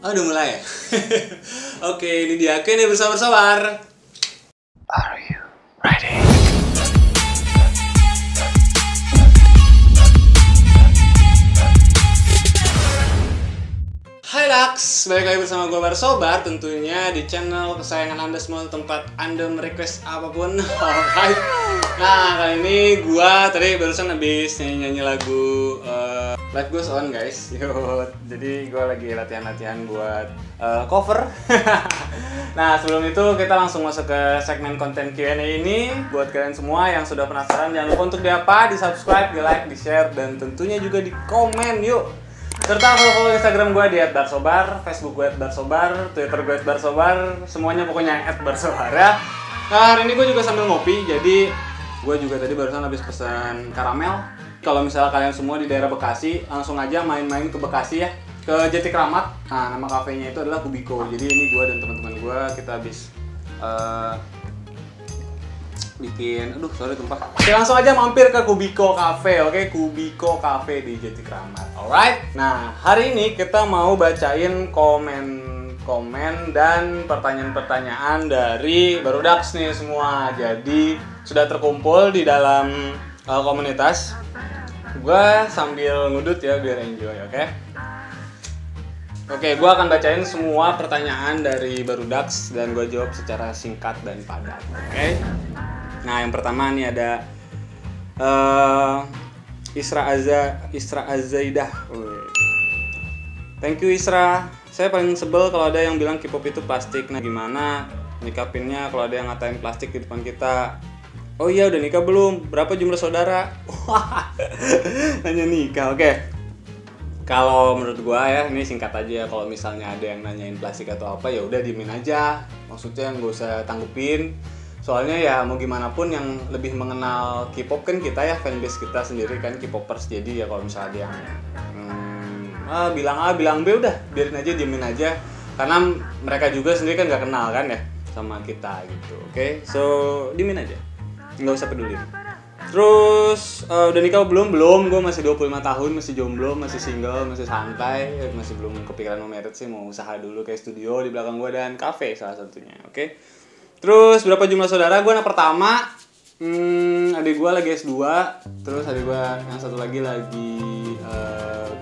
Oh, udah mulai ya? Oke, ini dia Q&A bersabar-sabar. Are you ready? Hai Laks, balik lagi bersama gue Barsobar, tentunya di channel kesayangan Anda semua, tempat Anda merequest apapun. Alright. Nah, kali ini gue tadi barusan habis nyanyi lagu Life Goes On guys. Jadi gue lagi latihan-latihan buat cover. Nah, sebelum itu kita langsung masuk ke segmen konten Q&A ini. Buat kalian semua yang sudah penasaran, jangan lupa untuk di subscribe, di like, di share, dan tentunya juga di komen yuk. Serta follow Instagram gue di @barsobar, Facebook gue @barsobar, Twitter gue @barsobar, semuanya pokoknya @barsobar ya. Nah, hari ini gue juga sambil ngopi, jadi gue juga tadi barusan habis pesan karamel. Kalau misalnya kalian semua di daerah Bekasi, langsung aja main-main ke Bekasi ya, ke Jati Kramat. Nah, nama kafenya itu adalah Kubiko. Jadi ini gue dan teman-teman gue, kita habis bikin, sorry tumpah. Oke, langsung aja mampir ke Kubiko Cafe, oke? Kubiko Cafe di Jati Kramat, alright? Nah, hari ini kita mau bacain komen dan pertanyaan-pertanyaan dari Barudaks nih semua. Jadi, sudah terkumpul di dalam komunitas. Gue sambil ngudut ya, biar enjoy, oke? Oke, gue akan bacain semua pertanyaan dari Barudaks dan gue jawab secara singkat dan padat, oke? Nah, yang pertama nih ada Isra Azaidah. Thank you Isra. Saya paling sebel kalau ada yang bilang K-pop itu plastik. Nah, gimana nyikapinnya kalau ada yang ngatain plastik di depan kita? Oh iya, udah nikah belum? Berapa jumlah saudara? Nanya nikah, oke. Kalau menurut gua ya, ini singkat aja. Kalau misalnya ada yang nanyain plastik atau apa, ya udah diemin aja. Maksudnya nggak usah tanggepin. Soalnya ya mau gimana pun yang lebih mengenal K-pop kan kita ya, fanbase kita sendiri kan K-popers. Jadi ya kalau misalnya ada yang bilang A, bilang B, udah biarin aja, diemin aja. Karena mereka juga sendiri kan nggak kenal kan ya sama kita gitu, oke? So, diemin aja, nggak usah peduli. Terus, udah nikah belum? Belum, gue masih 25 tahun, masih jomblo, masih single, masih santai. Masih belum kepikiran mau married sih, mau usaha dulu kayak studio di belakang gue dan cafe salah satunya, oke? Terus berapa jumlah saudara? Gue anak pertama, adik gue lagi S2, terus adik gue yang satu lagi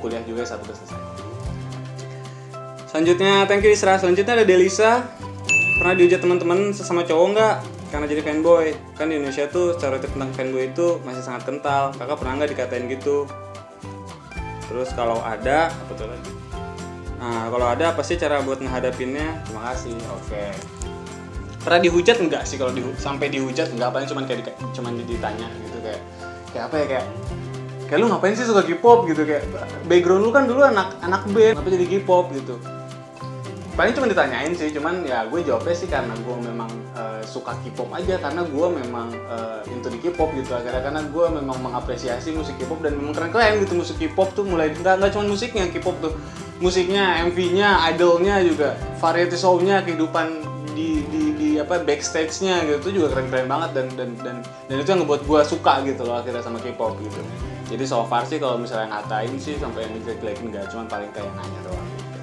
kuliah juga, satu udah selesai. Selanjutnya, thank you Isra. Selanjutnya ada Delisa. Pernah dihujat teman-teman sesama cowok nggak? Karena jadi fanboy. Kan di Indonesia tuh stereotip tentang fanboy itu masih sangat kental. Kakak pernah nggak dikatain gitu? Terus kalau ada, apa tuh lagi? Nah, kalau ada apa sih cara buat menghadapinnya? Terima kasih. Oke. Pernah dihujat enggak sih? Kalau sampai dihujat enggak, paling cuman ditanya gitu kayak apa ya, kayak lu ngapain sih suka K-pop gitu, kayak background lu kan dulu anak band, apa jadi K-pop gitu. Paling cuma ditanyain sih, cuman ya gue jawabnya sih karena gue memang suka K-pop aja, karena gue memang into di K-pop gitu akhirnya, karena gue memang mengapresiasi musik K-pop dan memang keren-keren gitu musik K-pop tuh, mulai nggak cuma musiknya K-pop tuh, musiknya, MV-nya, idolnya juga, variety show-nya, kehidupan di backstage-nya gitu tuh juga keren-keren banget dan itu yang ngebuat gue suka gitu loh akhirnya sama K-pop gitu. Jadi so far sih kalau misalnya ngatain sih sampai yang jelek-jelekin enggak, cuman paling kayak nanya doang gitu.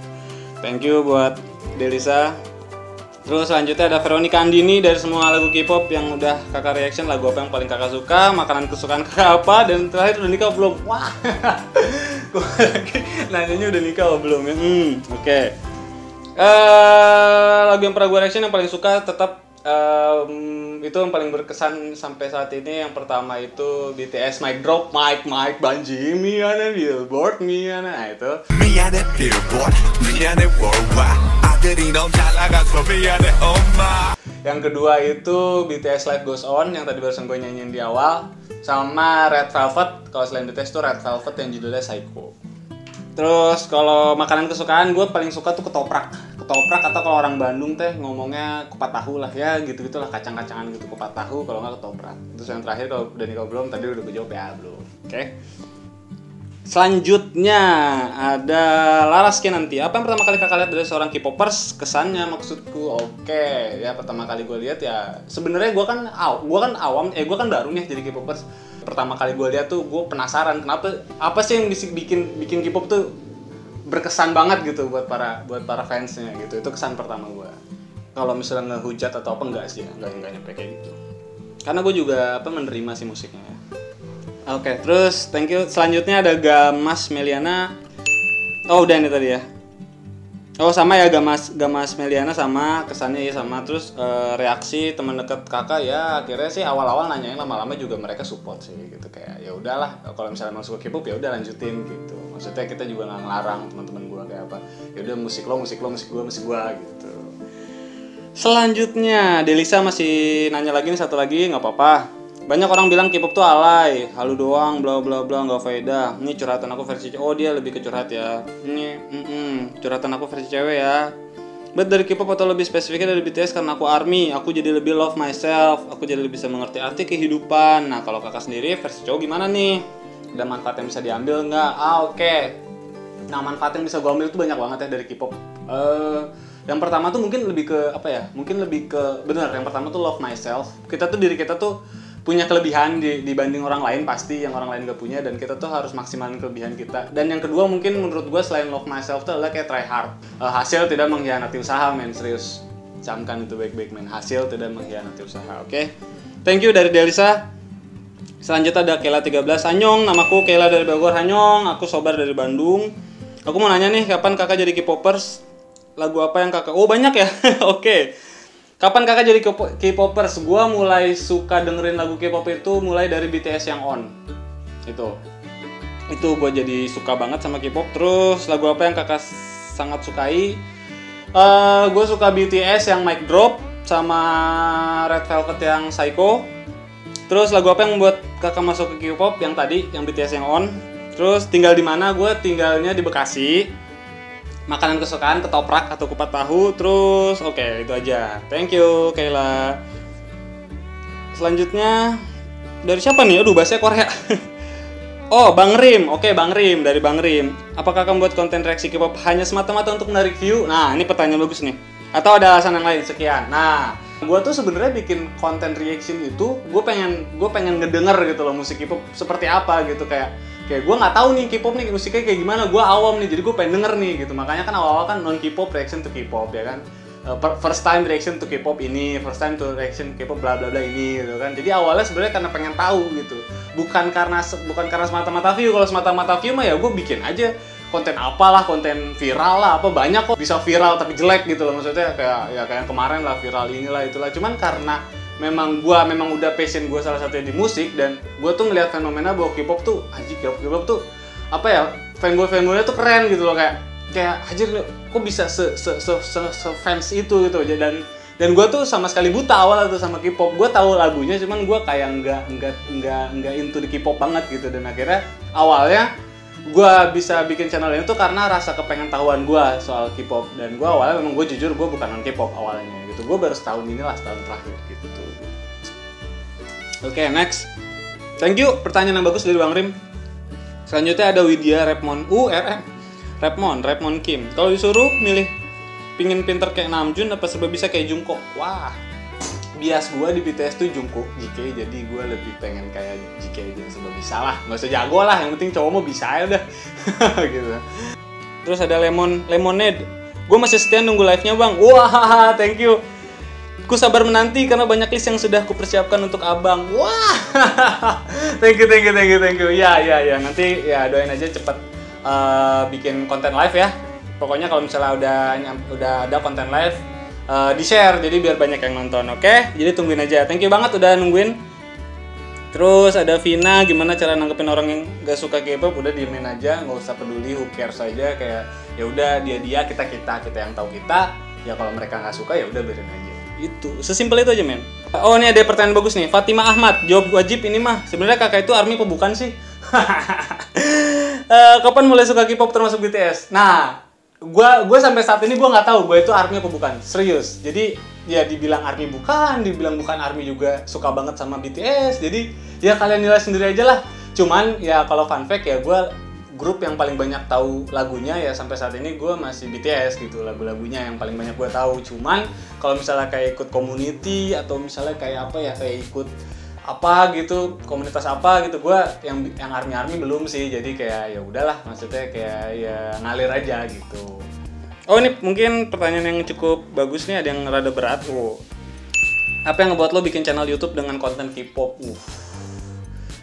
Thank you buat Delisa. Terus selanjutnya ada Veronica Andini. Dari semua lagu K-pop yang udah kakak reaction, lagu apa yang paling kakak suka, makanan kesukaan kakak apa, dan terakhir udah nikah belum? Wah, gue lagi nanyanya udah nikah atau belum ya? Oke. Lagu yang pernah gue reaction yang paling suka tetap itu yang paling berkesan sampai saat ini, yang pertama itu BTS Mic Drop, Mike Banji, 미안해 Billboard, 미안해. Nah itu 미안해 Billboard, 미안해 Worldwide, 아들이 너무 잘 나가서 미안해 엄마. Yang kedua itu BTS Life Goes On yang tadi barusan gue nyanyiin di awal, sama Red Velvet. Kalau selain BTS tuh Red Velvet yang judulnya Psycho. Terus kalau makanan kesukaan gue paling suka tuh ketoprak atau kalau orang Bandung teh ngomongnya kupat tahu lah ya, gitu-gitulah, kacang-kacangan gitu, kupat tahu kalau nggak ketoprak. Terus yang terakhir kalau udah nikah belum, tadi udah gue jawab ya belum. Oke. Selanjutnya ada Laras Kinanti. Apa yang pertama kali kakak lihat dari seorang K-popers? Kesannya maksudku. Oke, ya pertama kali gue lihat ya sebenarnya gue kan awam, gue kan baru nih jadi K-popers. Pertama kali gue lihat tuh gue penasaran apa sih yang bikin K-pop tuh berkesan banget gitu buat para fansnya gitu. Itu kesan pertama gue. Kalau misalnya ngehujat atau apa enggak sih, enggak nyampe kayak gitu. Karena gue juga menerima sih musiknya. Oke, terus thank you. Selanjutnya ada Gamas Meliana. Oh udah ini tadi ya. Oh sama ya Gamas Meliana sama kesannya ya sama. Terus reaksi teman dekat kakak ya akhirnya sih awal-awal nanyain, lama-lama juga mereka support sih gitu, kayak ya udahlah kalau misalnya emang suka K-pop ya udah lanjutin gitu. Maksudnya kita juga nggak ngelarang teman-teman gue kayak apa. Ya udah musik gue gitu. Selanjutnya Delisa masih nanya lagi nih, satu lagi, nggak apa-apa. Banyak orang bilang K-pop tuh alay, halu doang, bla bla bla, nggak faedah. Ini curhatan aku versi cewek. Oh dia lebih ke curhat ya. Ini curhatan aku versi cewek ya. But dari K-pop atau lebih spesifiknya dari BTS karena aku ARMY, aku jadi lebih love myself, aku jadi lebih bisa mengerti arti kehidupan. Nah kalau kakak sendiri versi cowok gimana nih? Ada manfaat yang bisa diambil nggak? Oke. Nah manfaat yang bisa gue ambil tuh banyak banget ya dari K-pop. Yang pertama tuh mungkin lebih ke apa ya? Mungkin lebih ke benar. Yang pertama tuh love myself. Diri kita tuh punya kelebihan dibanding orang lain pasti yang orang lain gak punya, dan kita tuh harus maksimalin kelebihan kita. Dan yang kedua mungkin menurut gue selain love myself tuh adalah kayak try hard. Hasil tidak mengkhianati usaha, men, serius. Camkan itu baik-baik, men. Hasil tidak mengkhianati usaha, oke? Thank you dari Delisa. Selanjutnya ada Kela 13. Anyong, namaku Kela dari Bogor. Anyong, aku Sobar dari Bandung. Aku mau nanya nih, kapan kakak jadi K-popers? Lagu apa yang kakak... Oh banyak ya? Oke. Kapan kakak jadi K-popers? Gua mulai suka dengerin lagu K-pop itu mulai dari BTS yang On. Itu gue jadi suka banget sama K-pop. Terus lagu apa yang kakak sangat sukai? Gue suka BTS yang Mic Drop sama Red Velvet yang Psycho. Terus lagu apa yang membuat kakak masuk ke K-pop? Yang tadi, yang BTS yang On. Terus tinggal di mana? Gue tinggalnya di Bekasi. Makanan kesukaan ketoprak atau kupat tahu. Terus oke, itu aja. Thank you Kayla. Selanjutnya dari siapa nih? Aduh bahasa Korea. Oh Bang Rim. Oke Bang Rim, dari Bang Rim. Apakah kamu buat konten reaksi K-pop hanya semata-mata untuk menarik view? Nah ini pertanyaan bagus nih. Atau ada alasan yang lain? Sekian. Nah gue tuh sebenarnya bikin konten reaction itu gue pengen ngedenger gitu loh musik K-pop seperti apa gitu, kayak gue nggak tahu nih K-pop nih musiknya kayak gimana, gue awam nih, jadi gue pengen denger nih gitu. Makanya kan awal-awal kan non K-pop reaction to K-pop ya kan, first time reaction to K-pop ini, first time to reaction K-pop bla bla bla ini gitu kan. Jadi awalnya sebenarnya karena pengen tahu gitu, bukan karena semata-mata view. Kalau semata-mata view mah ya gue bikin aja konten apalah, konten viral lah, apa banyak kok bisa viral tapi jelek gitu loh, maksudnya kayak yang kemarin lah viral inilah itulah. Cuman karena memang udah passion gue salah satunya di musik, dan gue tuh ngeliat fenomena bahwa K-pop tuh anjir, K-pop tuh apa ya, fanboynya tuh keren gitu loh, kayak anjir kok bisa se fans itu gitu aja. Dan gue tuh sama sekali buta awalnya tuh sama K-pop. Gue tahu lagunya cuman gue kayak nggak into di K-pop banget gitu. Dan akhirnya awalnya gue bisa bikin channel ini tuh karena rasa kepengen tahuan gue soal K-pop. Dan gue awalnya memang gue jujur gue bukan non K-pop awalnya gitu. Gue baru setahun terakhir gitu. Oke, next. Thank you, pertanyaan yang bagus dari Bang Rim. Selanjutnya ada Widya Repmon Kim. Kalau disuruh milih pingin pinter kayak Namjoon apa serba bisa kayak Jungkook? Wah, bias gue di BTS tuh Jungkook, JK, jadi gue lebih pengen kayak JK aja, serba bisa lah. Nggak usah jago lah, yang penting cowok mau bisa ya udah. Gitu. Terus ada Lemonade. Gue masih setia nunggu live-nya bang. Wah, thank you. Ku sabar menanti karena banyak list yang sudah kupersiapkan untuk abang. Wah, thank you. Ya, nanti ya doain aja cepet bikin konten live ya. Pokoknya kalau misalnya udah ada konten live, di share jadi biar banyak yang nonton, oke? Jadi tungguin aja. Thank you banget udah nungguin. Terus ada Vina, gimana cara nanggepin orang yang gak suka K-pop? Udah diemin aja, nggak usah peduli, who cares aja, kayak ya udah dia kita yang tahu kita. Ya kalau mereka nggak suka ya udah biarin aja. Itu sesimpel itu aja men. Oh ini ada pertanyaan bagus nih, Fatima Ahmad, jawab wajib ini mah. Sebenarnya kakak itu ARMY apa bukan sih? Kapan mulai suka K-pop termasuk BTS? Nah, gue sampai saat ini gue nggak tahu gue itu ARMY apa bukan, serius. Jadi ya dibilang ARMY bukan, dibilang bukan ARMY juga suka banget sama BTS. Jadi ya kalian nilai sendiri aja lah. Cuman ya kalau fun fact ya gue grup yang paling banyak tahu lagunya ya sampai saat ini gue masih BTS gitu, lagu-lagunya yang paling banyak gue tahu. Cuman kalau misalnya kayak ikut community atau misalnya kayak apa ya, kayak ikut apa gitu, komunitas apa gitu. Gue yang army belum sih, jadi kayak ya udahlah, maksudnya kayak ya ngalir aja gitu. Oh, ini mungkin pertanyaan yang cukup bagus nih, ada yang rada berat. Apa yang ngebuat lo bikin channel YouTube dengan konten K-pop?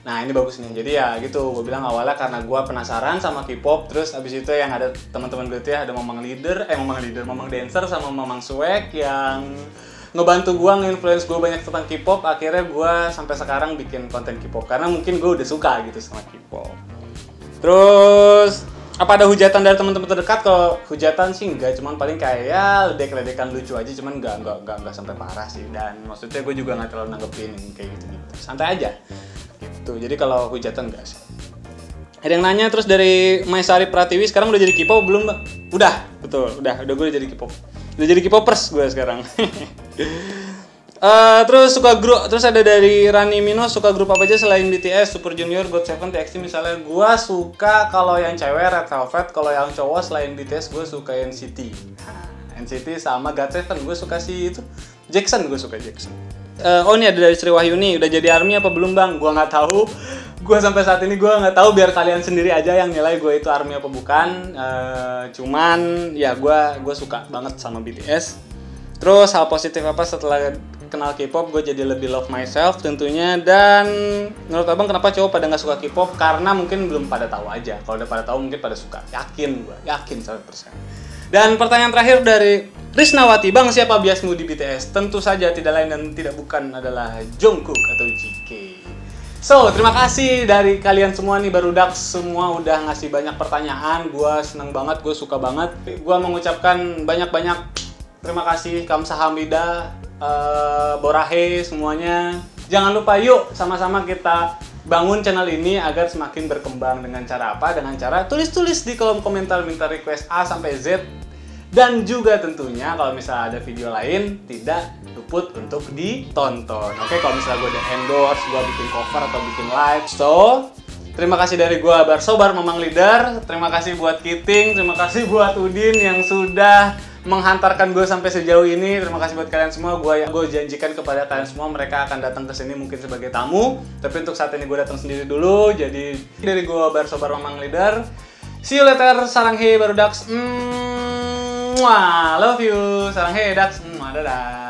Nah, ini bagus nih. Jadi ya gitu, gue bilang awalnya karena gue penasaran sama K-pop, terus abis itu yang ada teman-teman gue tuh ya, ada Mamang Dancer sama Mamang Swag yang ngebantu gue, nge-influence gue banyak tentang K-pop. Akhirnya gue sampai sekarang bikin konten K-pop karena mungkin gue udah suka gitu sama K-pop. Terus apa ada hujatan dari teman-teman terdekat? Kalau hujatan sih enggak, cuman paling kayak ya ledek-ledekan lucu aja, cuman enggak sampai parah sih. Dan maksudnya gue juga nggak terlalu nanggepin kayak gitu, santai aja gitu. Jadi kalau hujatan enggak sih. Ada yang nanya terus dari Maisari Pratiwi, sekarang udah jadi K-pop belum, Mbak? Udah, betul, udah gue udah jadi K-pop. Udah jadi K-popers gue sekarang. Terus ada dari Rani Mino, suka grup apa aja selain BTS, Super Junior, GOT7, TXT misalnya. Gue suka kalau yang cewek Red Velvet, kalau yang cowok selain BTS gue suka NCT. NCT sama GOT7 gue suka sih itu. Jackson, gue suka Jackson. Ini ada dari Sri Wahyuni, udah jadi ARMY apa belum bang? Gue nggak tahu. Gue sampai saat ini gue nggak tahu, biar kalian sendiri aja yang nilai gue itu ARMY apa bukan. Cuman ya gue suka banget sama BTS. Terus hal positif apa setelah kenal K-pop? Gue jadi lebih love myself tentunya. Dan menurut abang kenapa cowok pada nggak suka K-pop? Karena mungkin belum pada tahu aja. Kalau udah pada tahu mungkin pada suka. Yakin gue, yakin 100%. Dan pertanyaan terakhir dari Risnawati, bang siapa biasmu di BTS? Tentu saja tidak lain dan tidak bukan adalah Jungkook atau JK. So, terima kasih dari kalian semua nih, barudak semua udah ngasih banyak pertanyaan. Gue seneng banget, gue suka banget. Gue mengucapkan banyak-banyak terima kasih, kamsahamnida, borahe semuanya. Jangan lupa yuk sama-sama kita bangun channel ini agar semakin berkembang. Dengan cara apa? Dengan cara tulis-tulis di kolom komentar, minta request A sampai Z. Dan juga tentunya kalau misalnya ada video lain tidak luput untuk ditonton. Oke, kalau misalnya gue ada endorse, gue bikin cover atau bikin live. So, terima kasih dari gue Barsobar Mamang Leader. Terima kasih buat Kiting, terima kasih buat Udin yang sudah menghantarkan gue sampai sejauh ini. Terima kasih buat kalian semua. Gue janjikan kepada kalian semua mereka akan datang ke sini mungkin sebagai tamu. Tapi untuk saat ini gue datang sendiri dulu. Jadi dari gue Barsobar Mamang Leader. See you later, sarang he barudaks. Love you, sarang he daks. Dadah.